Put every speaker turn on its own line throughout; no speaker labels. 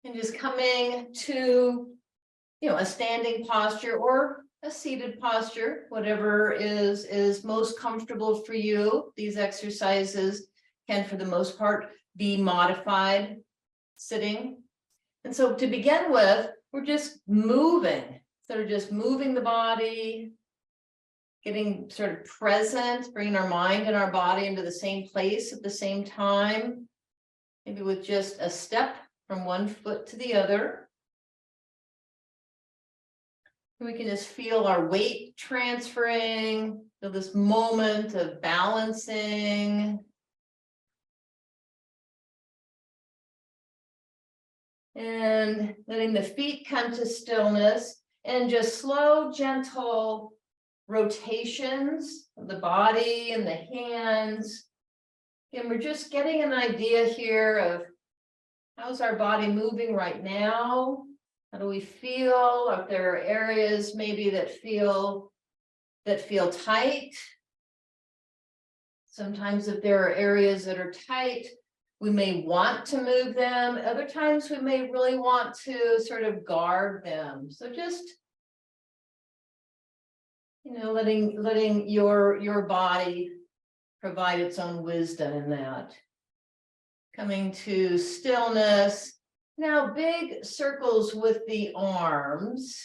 And just coming to, a standing posture or a seated posture, whatever is most comfortable for you. These exercises can, for the most part, be modified sitting. And so to begin with, we're just moving. So we're just moving the body, getting sort of present, bringing our mind and our body into the same place at the same time, maybe with just a step from one foot to the other. We can just feel our weight transferring, feel this moment of balancing. And letting the feet come to stillness and just slow, gentle rotations of the body and the hands. And we're just getting an idea here of how's our body moving right now? How do we feel? If there are areas maybe that feel tight. Sometimes if there are areas that are tight, we may want to move them. Other times we may really want to sort of guard them. So just, letting your body provide its own wisdom in that. Coming to stillness. Now big circles with the arms.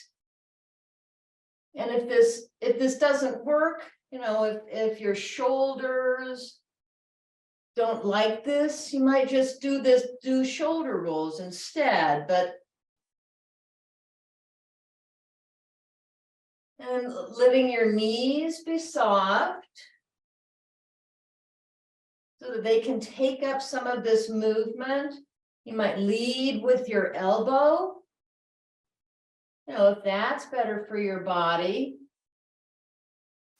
And if this doesn't work, if your shoulders don't like this, you might just do shoulder rolls instead, and letting your knees be soft so that they can take up some of this movement. You might lead with your elbow, if that's better for your body.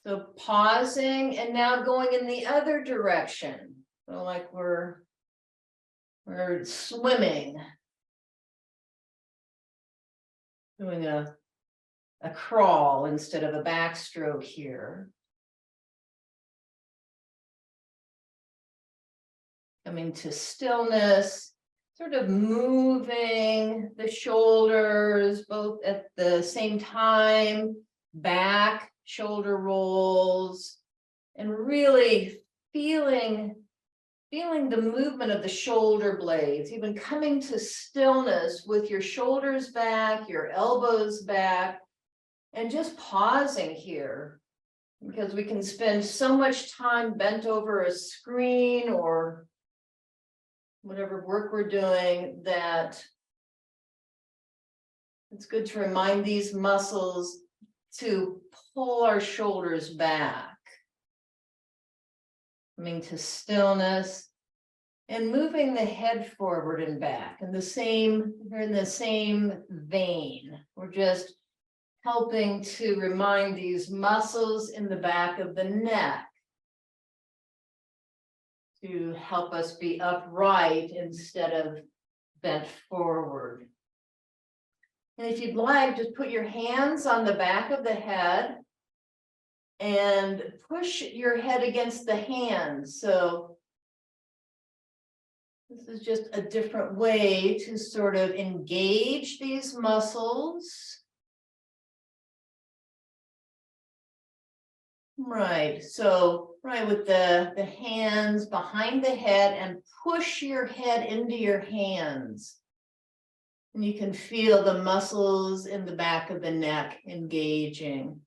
So pausing and now going in the other direction. So like we're swimming, doing a crawl instead of a backstroke here. Coming to stillness, sort of moving the shoulders both at the same time, back, shoulder rolls, and really feeling the movement of the shoulder blades, even coming to stillness with your shoulders back, your elbows back, and just pausing here, because we can spend so much time bent over a screen or whatever work we're doing that it's good to remind these muscles to pull our shoulders back. Coming to stillness and moving the head forward and back we're in the same vein. We're just helping to remind these muscles in the back of the neck to help us be upright instead of bent forward. And if you'd like, just put your hands on the back of the head and push your head against the hands. So this is just a different way to sort of engage these muscles. Right, so with the hands behind the head and push your head into your hands. And you can feel the muscles in the back of the neck engaging.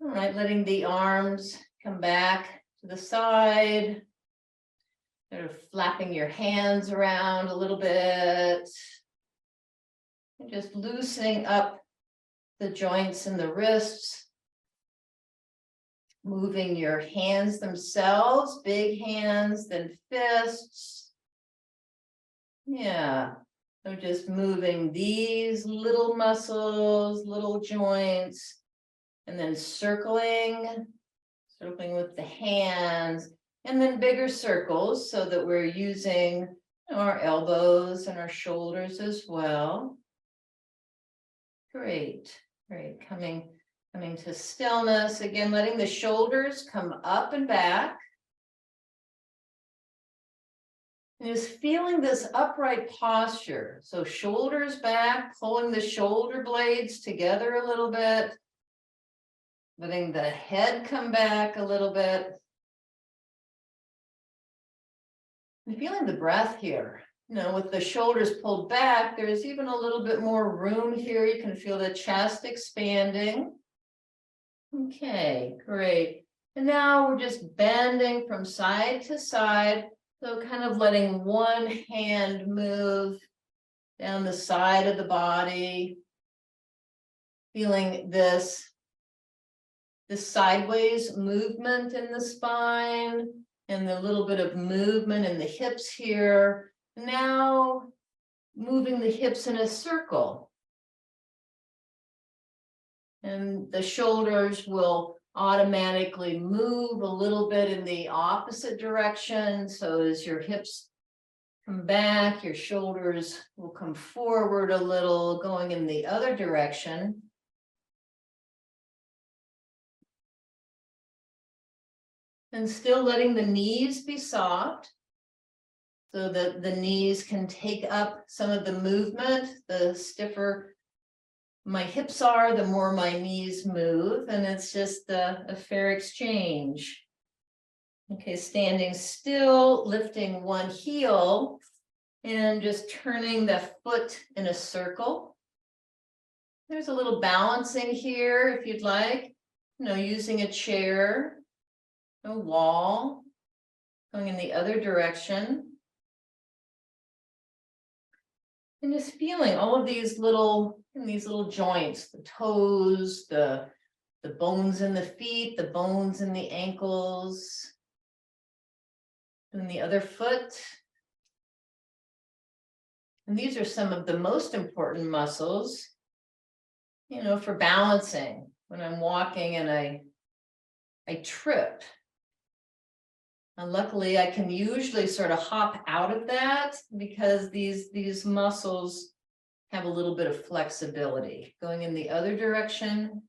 All right, letting the arms come back to the side. Sort of flapping your hands around a little bit. And just loosening up the joints in the wrists. Moving your hands themselves, big hands, then fists. Yeah, so just moving these little muscles, little joints, and then circling with the hands, and then bigger circles so that we're using our elbows and our shoulders as well. Great, coming to stillness. Again, letting the shoulders come up and back. And just feeling this upright posture. So shoulders back, pulling the shoulder blades together a little bit. Letting the head come back a little bit. And feeling the breath here. You know, with the shoulders pulled back, there's even a little bit more room here. You can feel the chest expanding. Okay, great. And now we're just bending from side to side. So kind of letting one hand move down the side of the body. Feeling this sideways movement in the spine and the little bit of movement in the hips here. Now moving the hips in a circle. And the shoulders will automatically move a little bit in the opposite direction. So as your hips come back, your shoulders will come forward a little, going in the other direction. And still letting the knees be soft so that the knees can take up some of the movement. The stiffer my hips are, the more my knees move, and it's just a fair exchange. Okay, standing still, lifting one heel, and just turning the foot in a circle. There's a little balancing here if you'd like, you know, using a chair, a wall, going in the other direction. And just feeling all of these little joints, the toes, the bones in the feet, the bones in the ankles, and the other foot. And these are some of the most important muscles, you know, for balancing. When I'm walking and I trip. And luckily I can usually sort of hop out of that because these muscles have a little bit of flexibility. Going in the other direction.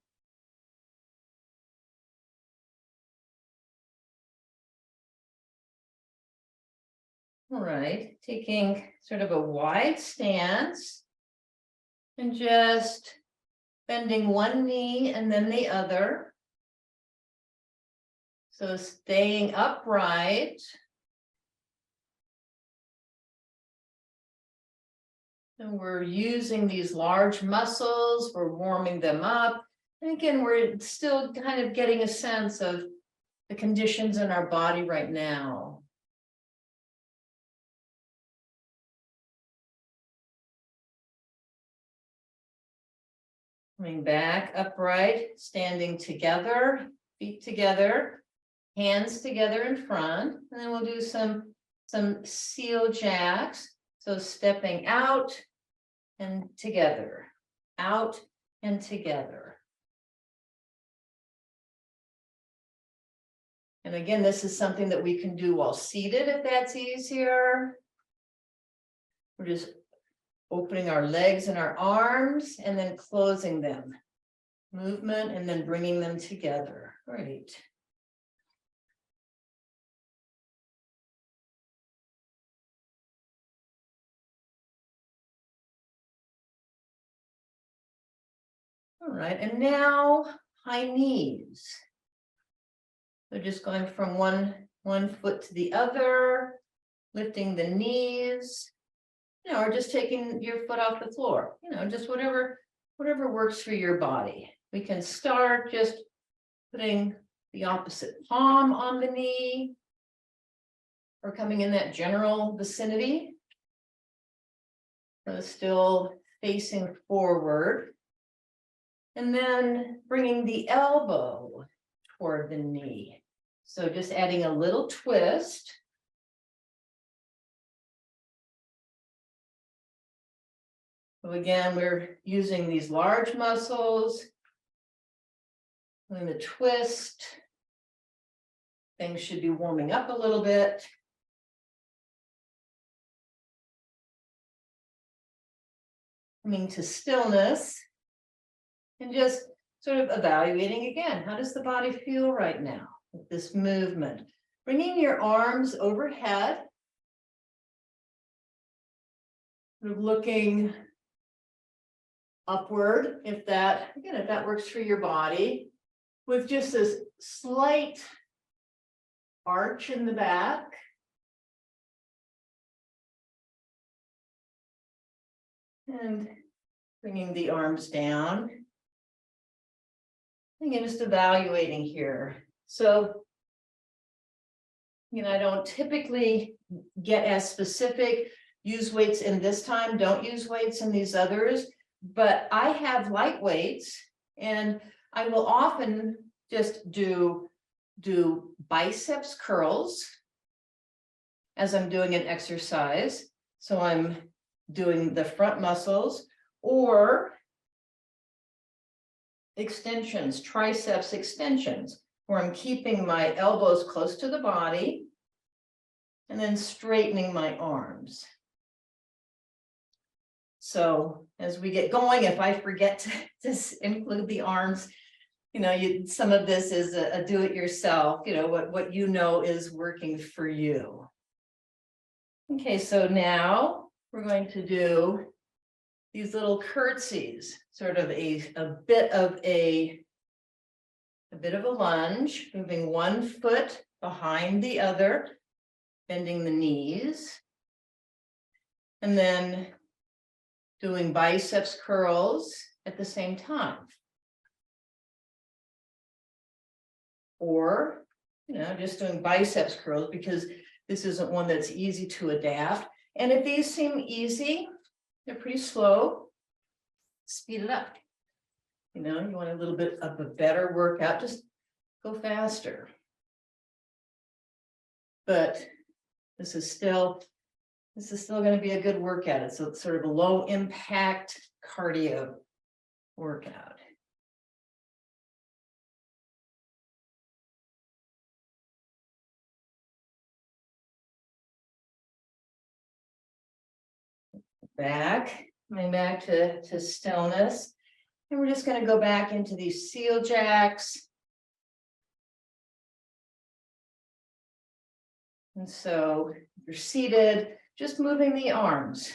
All right, taking sort of a wide stance and just bending one knee and then the other. So staying upright. And we're using these large muscles, we're warming them up. And again, we're still kind of getting a sense of the conditions in our body right now. Coming back upright, standing together, feet together, hands together in front, and then we'll do some seal jacks. So stepping out and together, out and together. And again, this is something that we can do while seated if that's easier. We're just opening our legs and our arms and then closing them. Movement and then bringing them together. Great. All right, and now high knees. So just going from one foot to the other, lifting the knees, you know, or just taking your foot off the floor, you know, just whatever works for your body. We can start just putting the opposite palm on the knee or coming in that general vicinity. So still facing forward. And then bringing the elbow toward the knee. So just adding a little twist. So again, we're using these large muscles. Doing the twist. Things should be warming up a little bit. Coming to stillness. And just sort of evaluating again, how does the body feel right now with this movement? Bringing your arms overhead sort of looking upward, if that, again, if that works for your body, with just this slight arch in the back. And bringing the arms down. Again, just evaluating here. So, I don't typically get as specific, use weights in this time, don't use weights in these others, but I have light weights and I will often just do biceps curls as I'm doing an exercise. So I'm doing the front muscles, or extensions, triceps extensions, where I'm keeping my elbows close to the body and then straightening my arms. So as we get going, if I forget to include the arms, some of this is a do-it-yourself, what is working for you. Okay, so now we're going to do these little curtsies, sort of a bit of a lunge, moving one foot behind the other, bending the knees, and then doing biceps curls at the same time. Or, just doing biceps curls, because this isn't one that's easy to adapt. And if these seem easy, they're pretty slow, speed it up. You want a little bit of a better workout, just go faster. But this is still going to be a good workout. It's sort of a low impact cardio workout. Coming back to stillness. And we're just going to go back into these seal jacks. And so if you're seated, just moving the arms.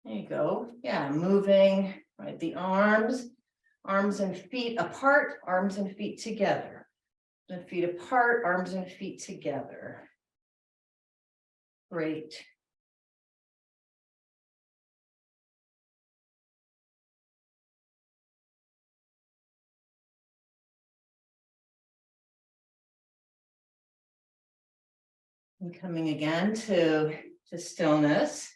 There you go. Yeah, moving, right? The arms and feet apart, arms and feet together. The feet apart, arms and feet together. Great. And coming again to stillness.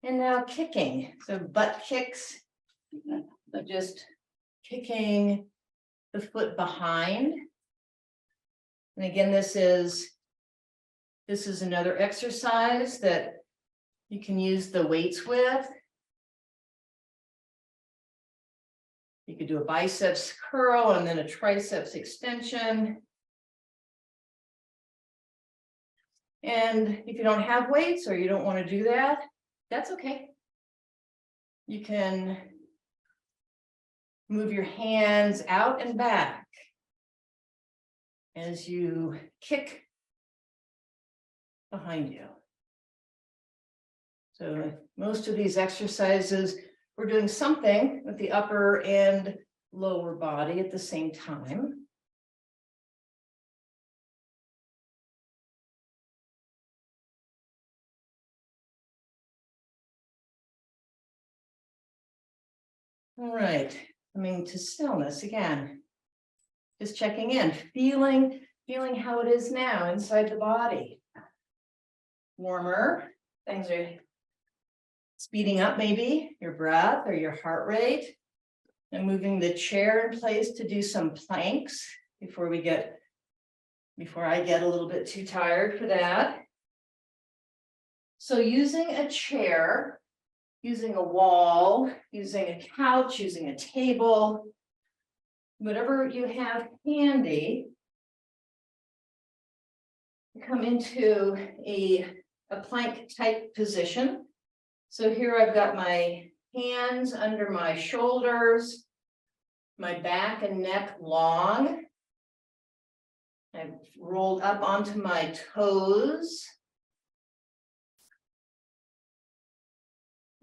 And now kicking. So butt kicks, but just kicking the foot behind. And again, this is another exercise that you can use the weights with. You could do a biceps curl and then a triceps extension. And if you don't have weights or you don't want to do that, that's okay. You can move your hands out and back as you kick behind you. So most of these exercises, we're doing something with the upper and lower body at the same time. All right, coming to stillness again. Just checking in, feeling how it is now inside the body. Warmer, things are speeding up, maybe your breath or your heart rate. And moving the chair in place to do some planks before I get a little bit too tired for that. So using a chair, using a wall, using a couch, using a table, whatever you have handy, come into a plank type position. So here I've got my hands under my shoulders, my back and neck long. I've rolled up onto my toes.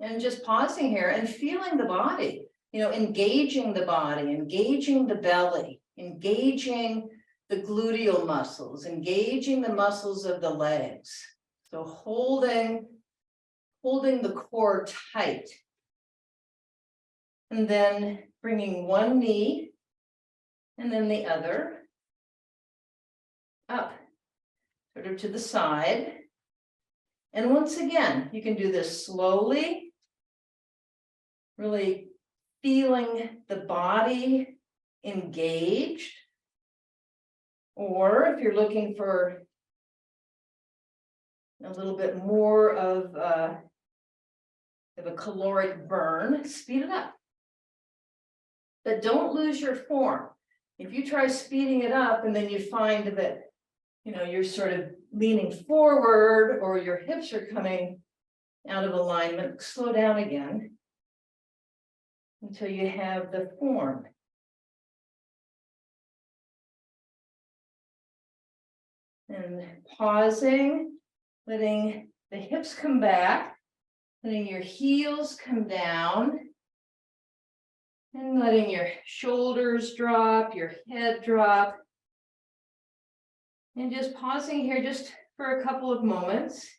And just pausing here and feeling the body, engaging the body, engaging the belly, engaging the gluteal muscles, engaging the muscles of the legs. So holding the core tight. And then bringing one knee and then the other up, sort of to the side. And once again, you can do this slowly, really feeling the body engaged. Or if you're looking for a little bit more of a caloric burn, speed it up. But don't lose your form. If you try speeding it up and then you find that, you're sort of leaning forward or your hips are coming out of alignment, slow down again until you have the form. And pausing, letting the hips come back, letting your heels come down, and letting your shoulders drop, your head drop. And just pausing here just for a couple of moments.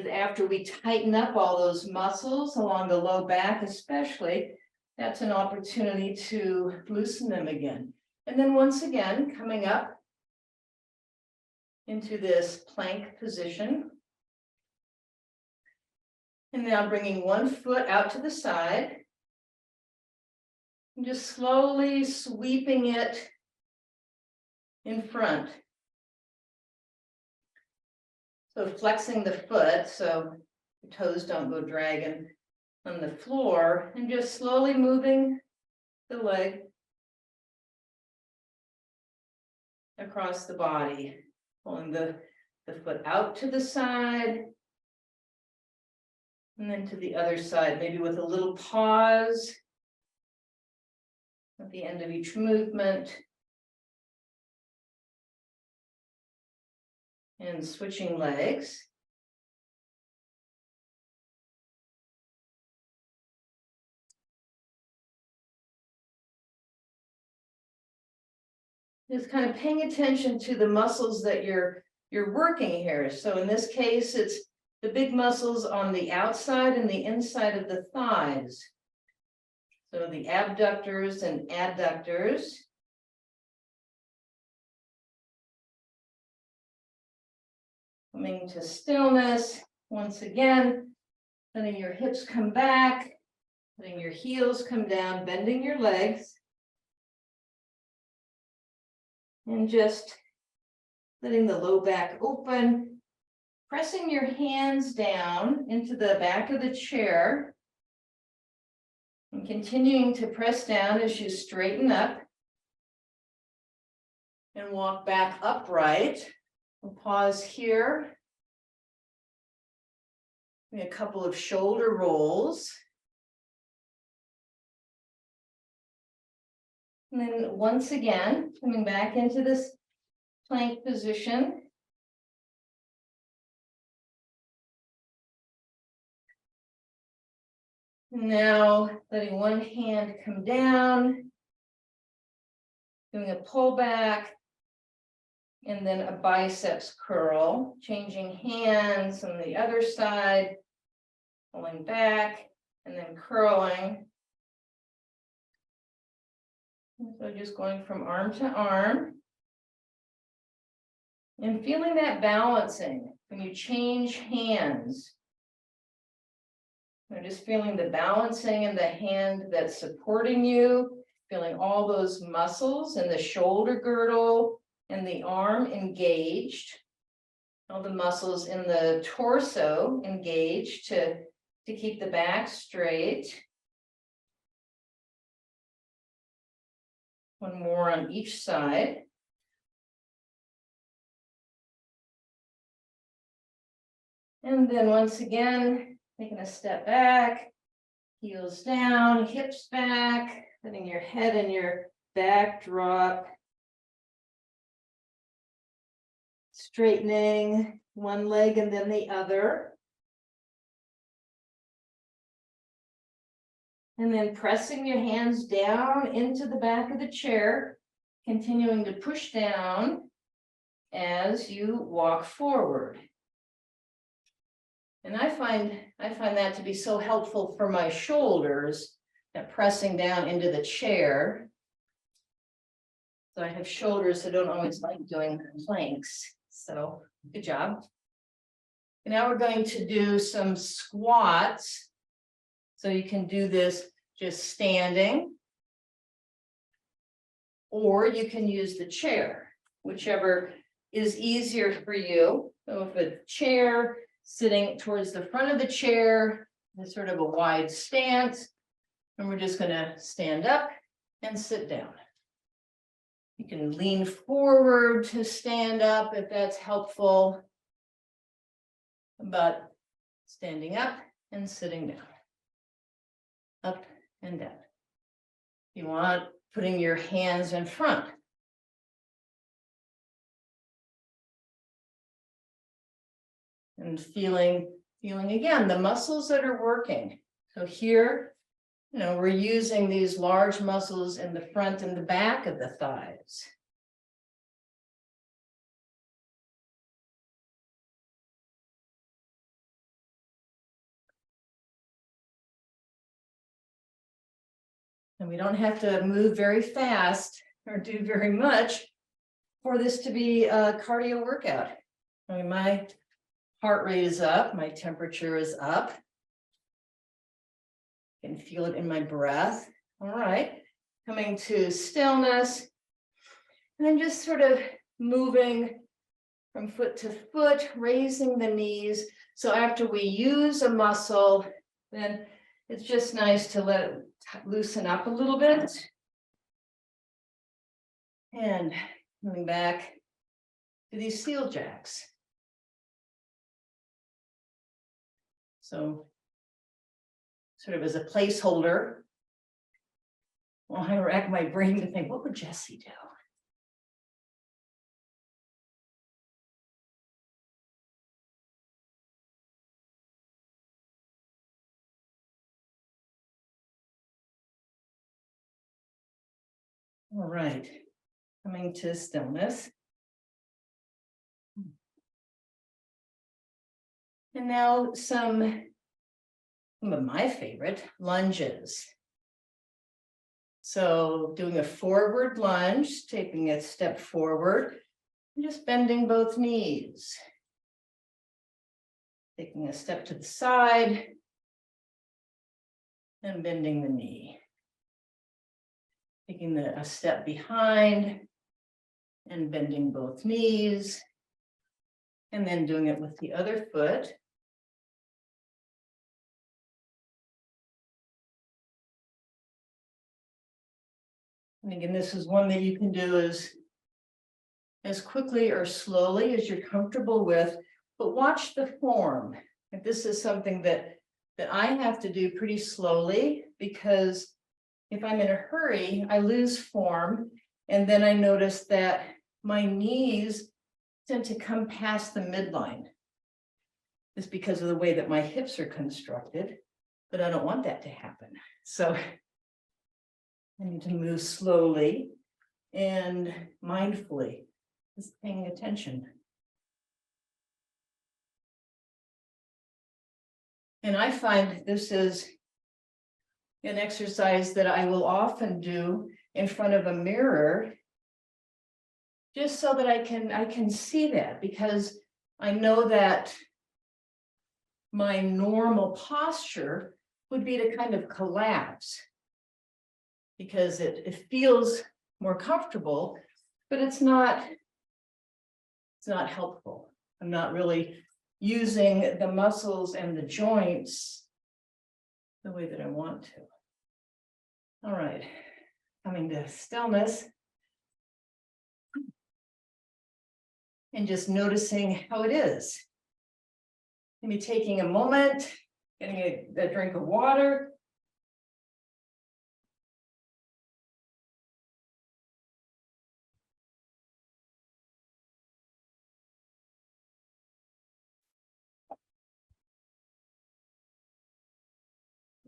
After we tighten up all those muscles along the low back especially, that's an opportunity to loosen them again. And then once again, coming up into this plank position. And now bringing one foot out to the side. And just slowly sweeping it in front. So flexing the foot so the toes don't go dragging on the floor, and just slowly moving the leg across the body, pulling the foot out to the side, and then to the other side, maybe with a little pause at the end of each movement. And switching legs. Just kind of paying attention to the muscles that you're working here. So in this case, it's the big muscles on the outside and the inside of the thighs. So the abductors and adductors. Coming to stillness, once again, letting your hips come back, letting your heels come down, bending your legs. And just letting the low back open, pressing your hands down into the back of the chair, and continuing to press down as you straighten up and walk back upright. We'll pause here. A couple of shoulder rolls. And then once again, coming back into this plank position. Now letting one hand come down, doing a pull back, and then a biceps curl, changing hands on the other side, pulling back, and then curling. So just going from arm to arm. And feeling that balancing when you change hands. Just feeling the balancing in the hand that's supporting you, feeling all those muscles in the shoulder girdle and the arm engaged, all the muscles in the torso engaged to keep the back straight. One more on each side. And then once again, taking a step back, heels down, hips back, letting your head and your back drop. Straightening one leg and then the other. And then pressing your hands down into the back of the chair, continuing to push down as you walk forward. And I find that to be so helpful for my shoulders, that pressing down into the chair. So I have shoulders that don't always like doing planks. So good job. And now we're going to do some squats. So you can do this just standing, or you can use the chair, whichever is easier for you. So if a chair, sitting towards the front of the chair, is sort of a wide stance, and we're just going to stand up and sit down. You can lean forward to stand up if that's helpful, but standing up and sitting down, up and down. You want putting your hands in front. And feeling again, the muscles that are working. So here, we're using these large muscles in the front and the back of the thighs. And we don't have to move very fast or do very much for this to be a cardio workout. I mean, my heart rate is up, my temperature is up. I can feel it in my breath. All right, coming to stillness, and then just sort of moving from foot to foot, raising the knees. So after we use a muscle, then it's just nice to let it loosen up a little bit. And coming back to these seal jacks. So sort of as a placeholder, while I rack my brain to think, what would Jessie do? All right, coming to stillness. And now some of my favorite lunges. So doing a forward lunge, taking a step forward, and just bending both knees. Taking a step to the side and bending the knee. Taking a step behind and bending both knees. And then doing it with the other foot. And again, this is one that you can do as quickly or slowly as you're comfortable with, but watch the form. If this is something that I have to do pretty slowly, because if I'm in a hurry, I lose form. And then I notice that my knees tend to come past the midline. It's because of the way that my hips are constructed, but I don't want that to happen. So I need to move slowly and mindfully, just paying attention. And I find this is an exercise that I will often do in front of a mirror, just so that I can see that, because I know that my normal posture would be to kind of collapse, because it feels more comfortable, but it's not helpful. I'm not really using the muscles and the joints the way that I want to. All right, coming to stillness. And just noticing how it is. Maybe taking a moment, getting a drink of water.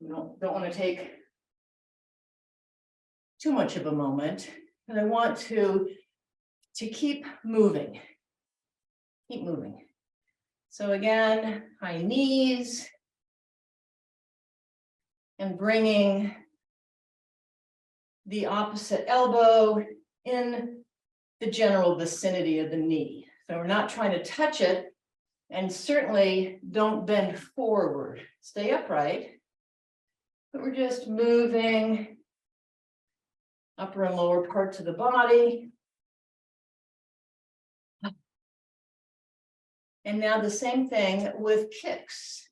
Don't want to take too much of a moment, and I want to keep moving. Keep moving. So again, high knees and bringing the opposite elbow in the general vicinity of the knee. So we're not trying to touch it, and certainly don't bend forward. Stay upright, but we're just moving upper and lower parts of the body. And now the same thing with kicks.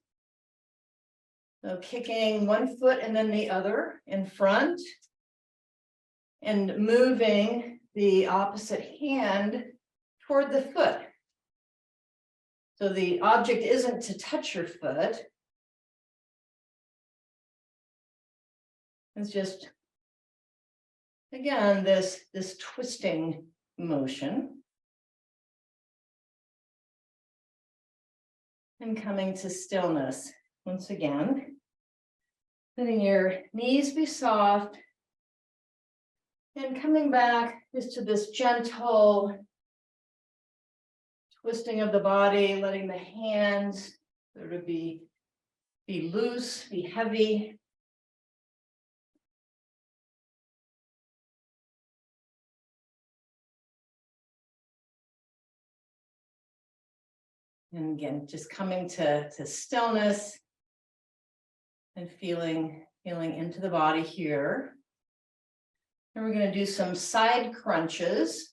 So kicking one foot and then the other in front, and moving the opposite hand toward the foot. So the object isn't to touch your foot. It's just, again, this twisting motion. And coming to stillness. Once again, letting your knees be soft. And coming back just to this gentle twisting of the body, letting the hands sort of be loose, be heavy. And again, just coming to stillness and feeling into the body here. And we're going to do some side crunches.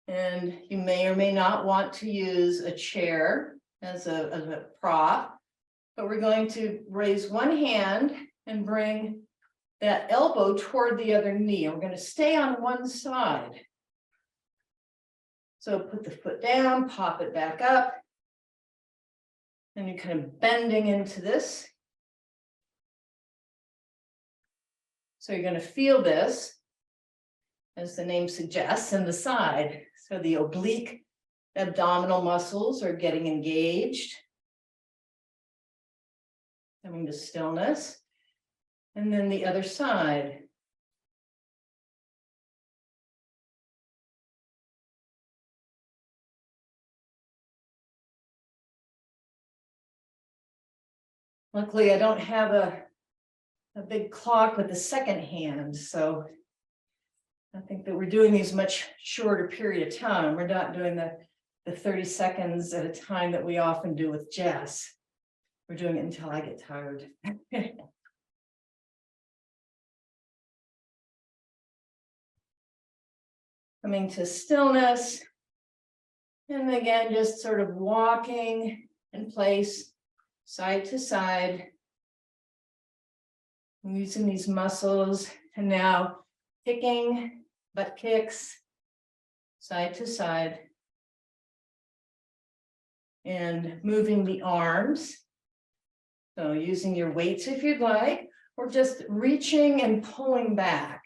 And you may or may not want to use a chair as a prop, but we're going to raise one hand and bring that elbow toward the other knee. We're going to stay on one side. So put the foot down, pop it back up, and you're kind of bending into this. So you're going to feel this, as the name suggests, in the side. So the oblique abdominal muscles are getting engaged. Coming to stillness. And then the other side. Luckily, I don't have a big clock with the second hand, so I think that we're doing these much shorter period of time. We're not doing the 30 seconds at a time that we often do with Jess. We're doing it until I get tired. Coming to stillness. And again, just sort of walking in place, side to side. Using these muscles, and now kicking, butt kicks, side to side. And moving the arms. So using your weights if you'd like, or just reaching and pulling back.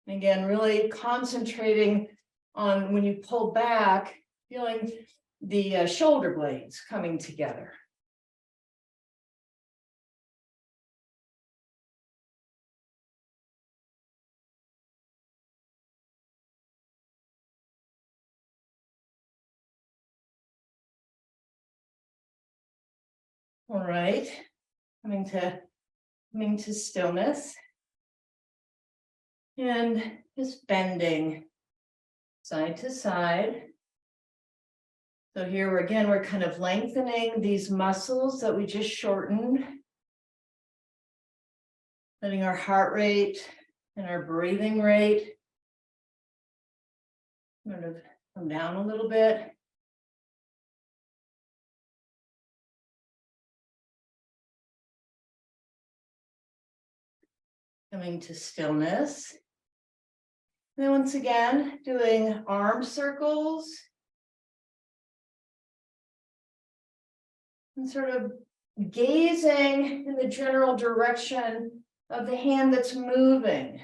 And again, really concentrating on when you pull back, feeling the shoulder blades coming together. All right, coming to stillness. And just bending side to side. So here we're kind of lengthening these muscles that we just shortened. Letting our heart rate and our breathing rate sort of come down a little bit. Coming to stillness. And then once again, doing arm circles. And sort of gazing in the general direction of the hand that's moving.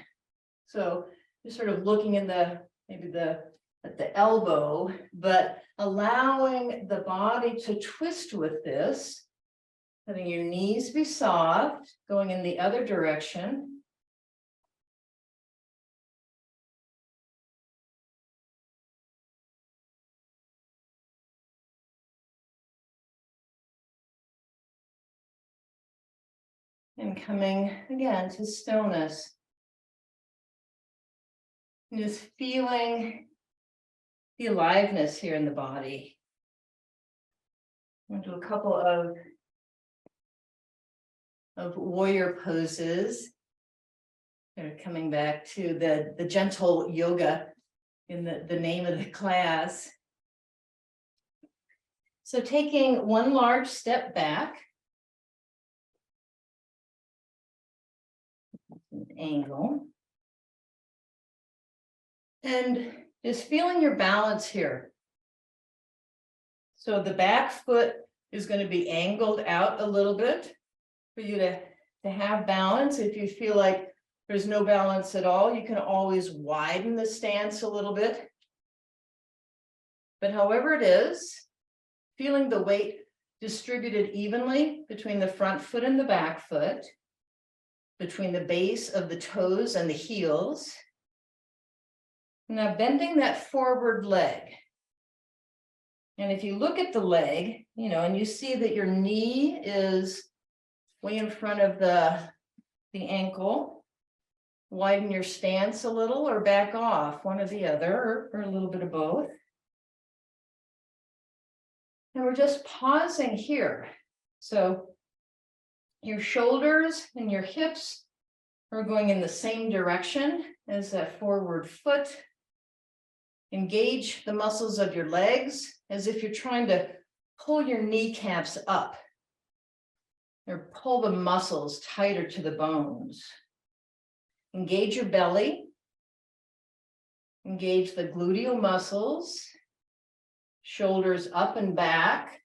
So just sort of looking in at the elbow, but allowing the body to twist with this. Letting your knees be soft, going in the other direction. And coming again to stillness. And just feeling the aliveness here in the body. I'm going to do a couple of warrior poses. They're coming back to the gentle yoga in the name of the class. So taking one large step back, an angle, and just feeling your balance here. So the back foot is going to be angled out a little bit for you to have balance. If you feel like there's no balance at all, you can always widen the stance a little bit. But however it is, feeling the weight distributed evenly between the front foot and the back foot, between the base of the toes and the heels. Now bending that forward leg. And if you look at the leg, and you see that your knee is way in front of the ankle, widen your stance a little or back off, one or the other, or a little bit of both. And we're just pausing here. So your shoulders and your hips are going in the same direction as that forward foot. Engage the muscles of your legs as if you're trying to pull your kneecaps up or pull the muscles tighter to the bones. Engage your belly. Engage the gluteal muscles. Shoulders up and back.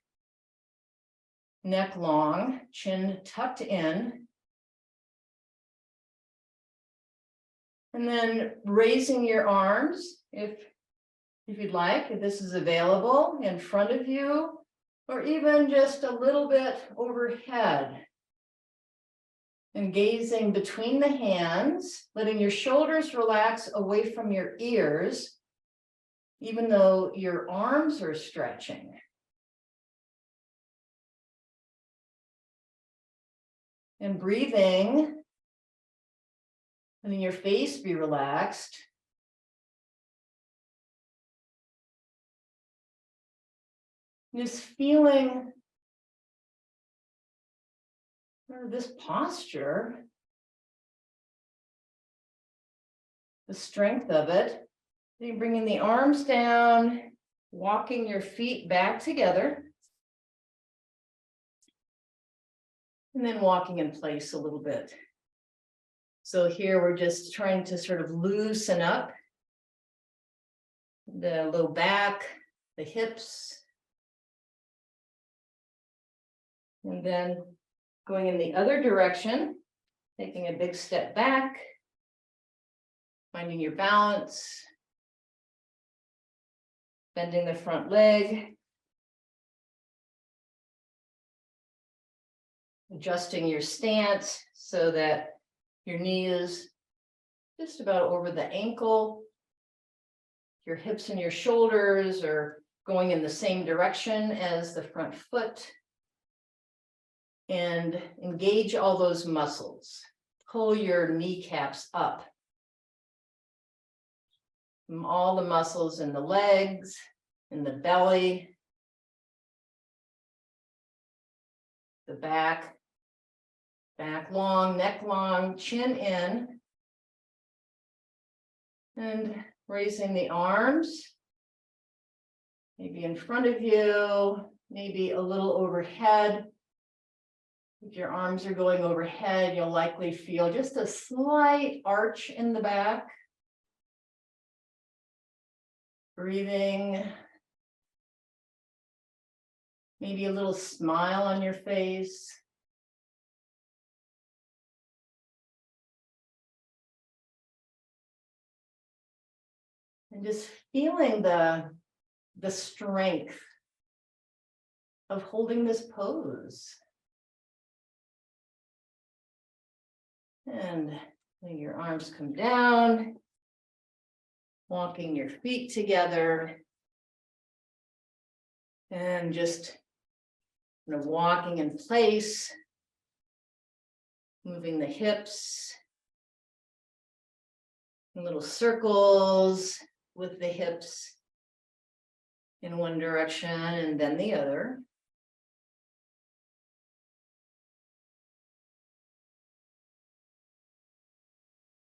Neck long, chin tucked in. And then raising your arms if you'd like, if this is available in front of you, or even just a little bit overhead. And gazing between the hands, letting your shoulders relax away from your ears, even though your arms are stretching. And breathing, letting your face be relaxed. Just feeling this posture, the strength of it. You're bringing the arms down, walking your feet back together, and then walking in place a little bit. So here we're just trying to sort of loosen up the low back, the hips, and then going in the other direction, taking a big step back, finding your balance, bending the front leg, adjusting your stance so that your knee is just about over the ankle. Your hips and your shoulders are going in the same direction as the front foot. And engage all those muscles. Pull your kneecaps up. From all the muscles in the legs, in the belly, the back long, neck long, chin in. And raising the arms, maybe in front of you, maybe a little overhead. If your arms are going overhead, you'll likely feel just a slight arch in the back. Breathing. Maybe a little smile on your face. And just feeling the strength of holding this pose. And letting your arms come down, walking your feet together, and just walking in place, moving the hips. Little circles with the hips in one direction and then the other.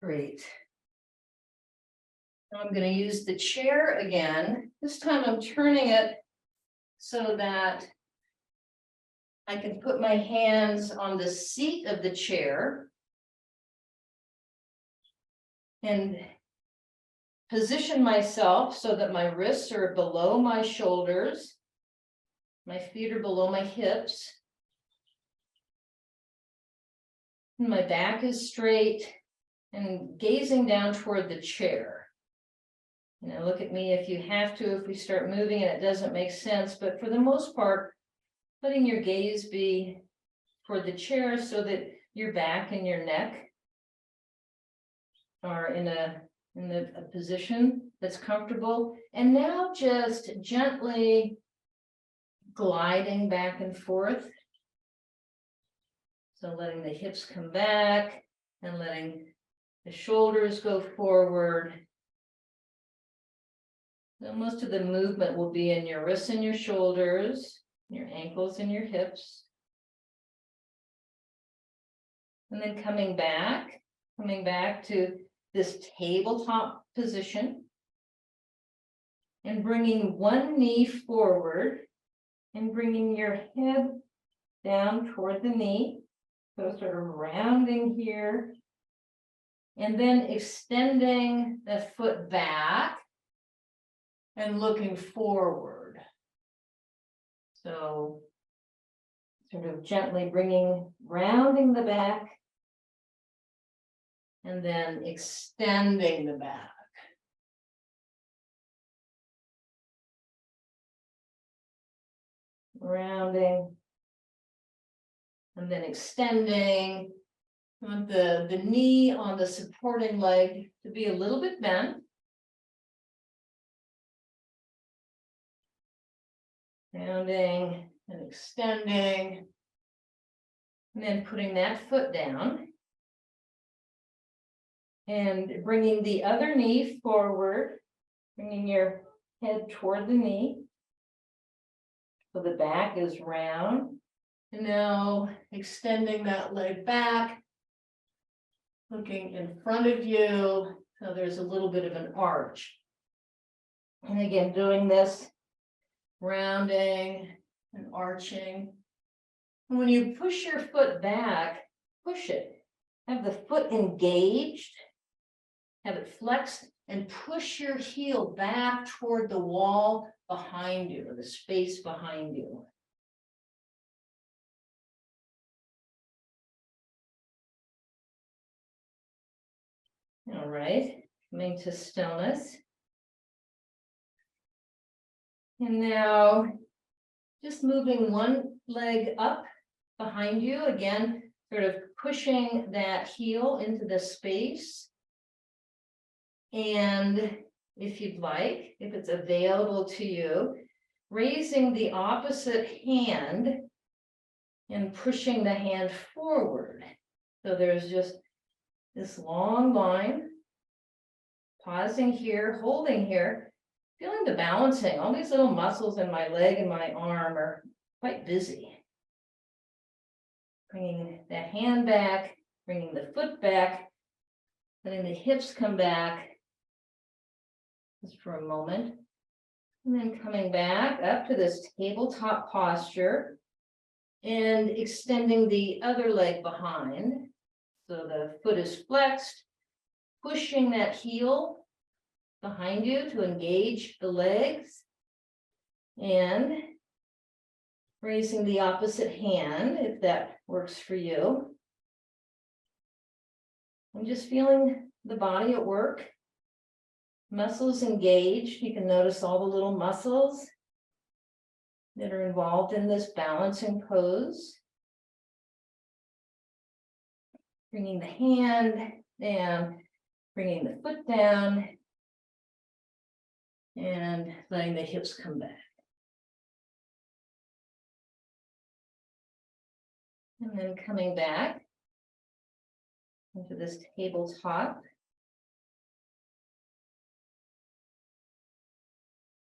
Great. Now I'm going to use the chair again. This time I'm turning it so that I can put my hands on the seat of the chair and position myself so that my wrists are below my shoulders. My feet are below my hips. And my back is straight and gazing down toward the chair. You know, look at me if you have to, if we start moving and it doesn't make sense, but for the most part, letting your gaze be toward the chair so that your back and your neck are in a position that's comfortable. And now just gently gliding back and forth. So letting the hips come back and letting the shoulders go forward. So most of the movement will be in your wrists and your shoulders, your ankles and your hips. And then coming back to this tabletop position and bringing one knee forward and bringing your head down toward the knee. So sort of rounding here and then extending the foot back and looking forward. So sort of gently rounding the back and then extending the back. Rounding and then extending. You want the knee on the supporting leg to be a little bit bent. Rounding and extending. And then putting that foot down. And bringing the other knee forward. Bringing your head toward the knee. So the back is round. And now extending that leg back. Looking in front of you. So there's a little bit of an arch. And again, doing this. Rounding and arching. And when you push your foot back, push it. Have the foot engaged. Have it flexed and push your heel back toward the wall behind you or the space behind you. All right, coming to stillness. And now just moving one leg up behind you, again, sort of pushing that heel into the space. And if you'd like, if it's available to you, raising the opposite hand and pushing the hand forward. So there's just this long line, pausing here, holding here, feeling the balancing. All these little muscles in my leg and my arm are quite busy. Bringing the hand back, bringing the foot back, letting the hips come back just for a moment. And then coming back up to this tabletop posture and extending the other leg behind. So the foot is flexed, pushing that heel behind you to engage the legs and raising the opposite hand if that works for you. I'm just feeling the body at work. Muscles engaged. You can notice all the little muscles that are involved in this balancing pose. Bringing the hand down, bringing the foot down, and letting the hips come back. And then coming back into this tabletop.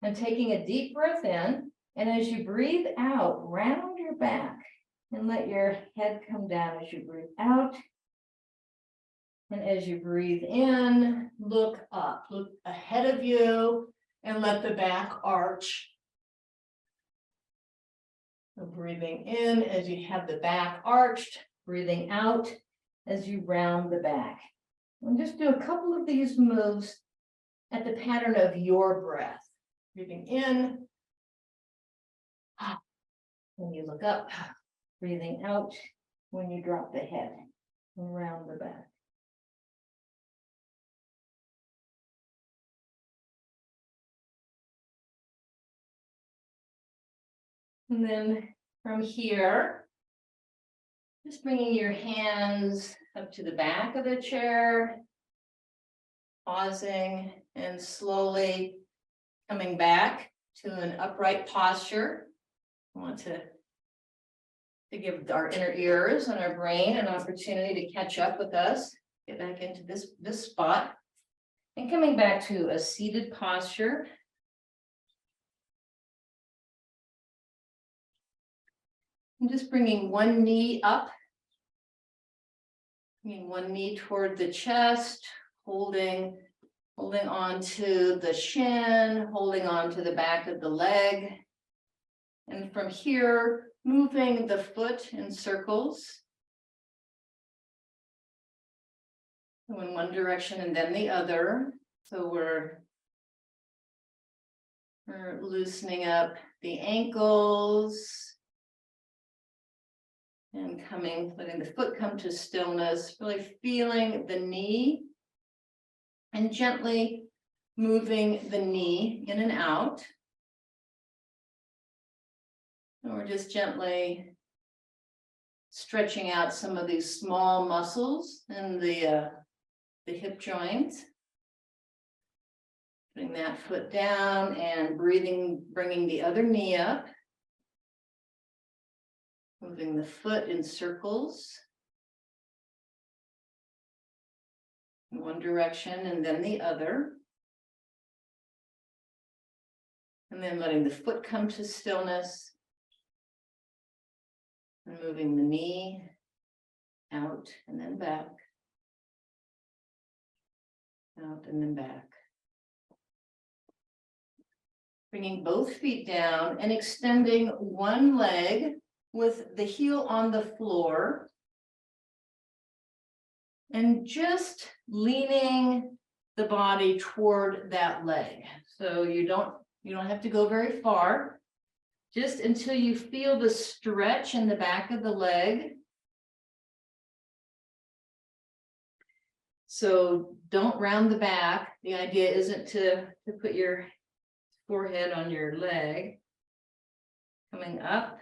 And taking a deep breath in, and as you breathe out, round your back and let your head come down as you breathe out. And as you breathe in, look up, look ahead of you and let the back arch. So breathing in as you have the back arched, breathing out as you round the back. And just do a couple of these moves at the pattern of your breath. Breathing in, when you look up, breathing out when you drop the head and round the back. And then from here, just bringing your hands up to the back of the chair, pausing and slowly coming back to an upright posture. I want to give our inner ears and our brain an opportunity to catch up with us, get back into this spot, and coming back to a seated posture. And just bringing one knee up, bringing one knee toward the chest, holding on to the shin, holding on to the back of the leg. And from here, moving the foot in circles. So in one direction and then the other. So we're loosening up the ankles. And letting the foot come to stillness, really feeling the knee. And gently moving the knee in and out. And we're just gently stretching out some of these small muscles in the hip joints. Putting that foot down and breathing, bringing the other knee up. Moving the foot in circles. In one direction and then the other. And then letting the foot come to stillness. And moving the knee out and then back. Out and then back. Bringing both feet down and extending one leg with the heel on the floor. And just leaning the body toward that leg. So you don't have to go very far, just until you feel the stretch in the back of the leg. So don't round the back. The idea isn't to put your forehead on your leg. Coming up.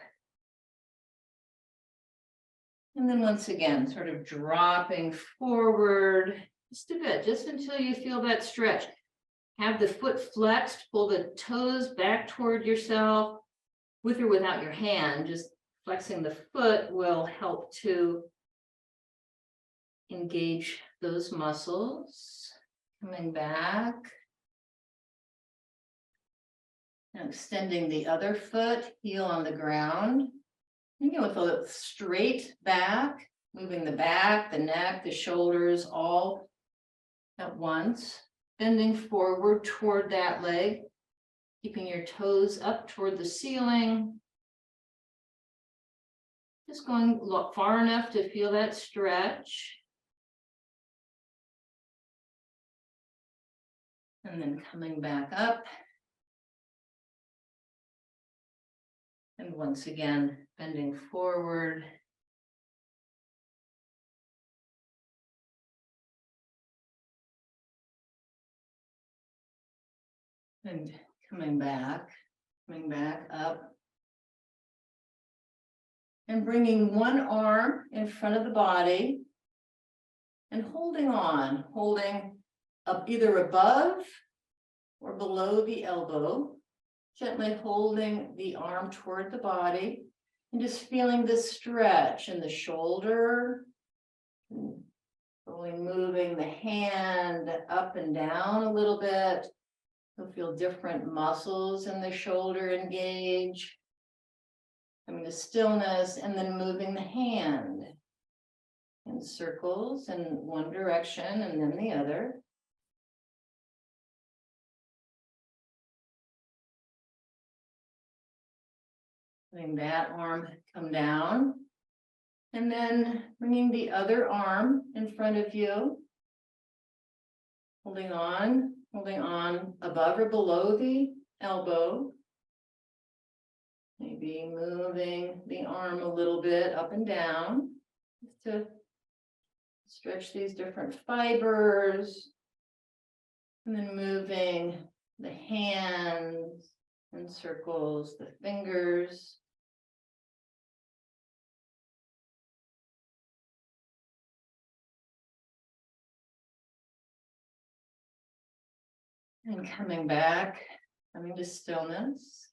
And then once again, sort of dropping forward just a bit, just until you feel that stretch. Have the foot flexed, pull the toes back toward yourself, with or without your hand. Just flexing the foot will help to engage those muscles. Coming back. And extending the other foot, heel on the ground. Again, with a straight back, moving the back, the neck, the shoulders, all at once. Bending forward toward that leg, keeping your toes up toward the ceiling. Just going far enough to feel that stretch. And then coming back up. And once again, bending forward. And coming back up. And bringing one arm in front of the body. And holding on, holding up either above or below the elbow. Gently holding the arm toward the body. And just feeling the stretch in the shoulder, Really moving the hand up and down a little bit. You'll feel different muscles in the shoulder engage. Coming to stillness and then moving the hand in circles in one direction and then the other. Letting that arm come down. And then bringing the other arm in front of you. Holding on above or below the elbow. Maybe moving the arm a little bit up and down to stretch these different fibers. And then moving the hands in circles, the fingers. And coming back, coming to stillness.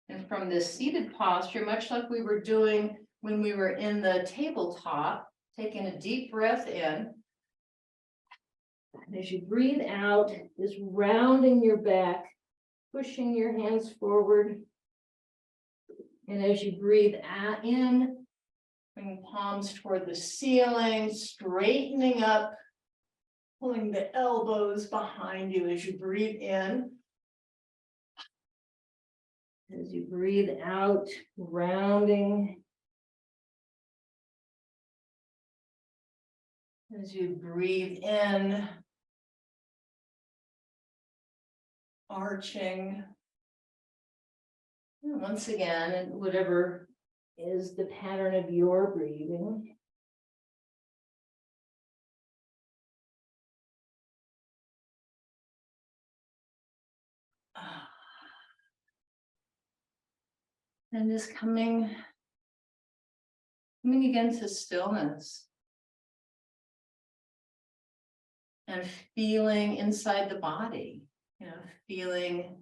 And from this seated posture, much like we were doing when we were in the tabletop, taking a deep breath in. And as you breathe out, just rounding your back, pushing your hands forward. And as you breathe out in, bring palms toward the ceiling, straightening up, pulling the elbows behind you as you breathe in. As you breathe out, rounding. As you breathe in, arching. And once again, and whatever is the pattern of your breathing. And just coming again to stillness. And feeling inside the body, feeling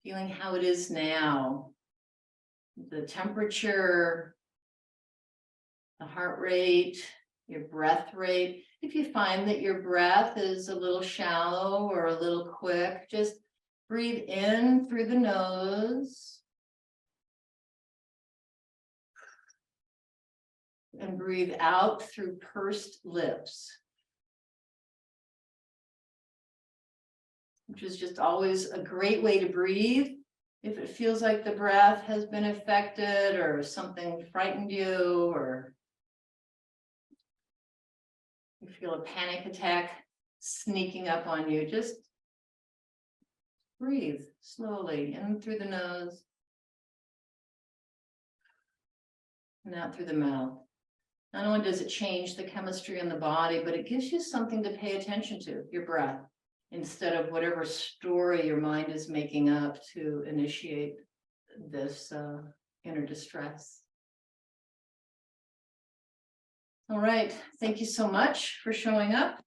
how it is now. The temperature, the heart rate, your breath rate. If you find that your breath is a little shallow or a little quick, just breathe in through the nose. And breathe out through pursed lips. Which is just always a great way to breathe. If it feels like the breath has been affected or something frightened you or you feel a panic attack sneaking up on you, just breathe slowly in through the nose and out through the mouth. Not only does it change the chemistry in the body, but it gives you something to pay attention to, your breath, instead of whatever story your mind is making up to initiate this inner distress. All right, thank you so much for showing up.